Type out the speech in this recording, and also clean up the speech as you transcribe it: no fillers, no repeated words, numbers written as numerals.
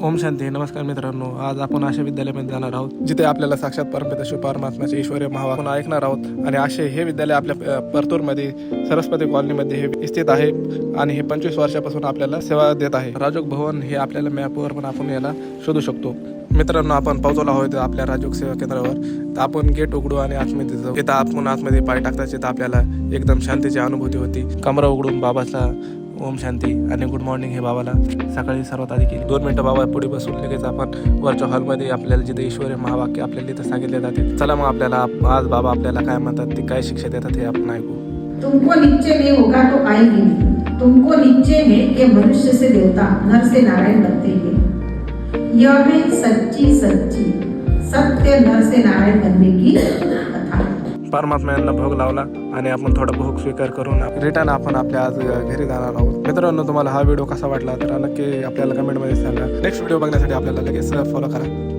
ओम शांती. नमस्कार मित्रांनो, आज आपण अशा विद्यालयामध्ये जाणार आहोत जिथे आपल्याला साक्षात परमपिता शिव परमात्म्याचे ईश्वरीय महावाक्य आपण ऐकणार आहोत. आणि असे हे विद्यालय आपल्या परतूरमध्ये सरस्वती कॉलनीमध्ये हे स्थित आहे आणि हे 25 वर्षापासून आपल्याला सेवा देत आहे. राजोग भवन हे आपल्याला मॅपवर पण आपण याला शोधू शकतो. मित्रांनो, आपण पोहोचलो आहोत आपल्या राजोग सेवा केंद्रावर. तर आपण गेट उघडू आणि आतमध्ये जाऊ. इथं आपण आतमध्ये पाय टाकताच इथं आपल्याला एकदम शांतीची अनुभूती होती. कमरा उघडून बाबाचा ओम शांती आणि गुड मॉर्निंग हे बाबाला सकाळी सर्वात आधी केली. 2 मिनिटं बाबा पुढे बसून लगेच आपण वरच्या हॉलमध्ये आपल्याला जिथे ईश्वरीय महावाक्य आपल्याला तिथं सांगितले जाते. चला मग आपल्याला आज बाबा आपल्याला काय म्हणतात, ते काय शिक्षा देतात हे आपण ऐकू. तुमको निश्चय नहीं होगा तो आएगी नहीं. तुमको निश्चय है कि मनुष्य से देवता, नर से नारायण बनते हैं. यह है सच्ची सच्ची सत्य नर से नारायण बनने की कथा. परमात्मा यांना भोग लावला आणि आपण थोडा भोग स्वीकार करून रिटर्न आपण आपल्या आज घरी जाणार आहोत. मित्रांनो, तुम्हाला हा व्हिडिओ कसा वाटला तर नक्की आपल्याला कमेंटमध्ये सांगा. नेक्स्ट व्हिडिओ बघण्यासाठी आपल्याला लगेच फॉलो करा.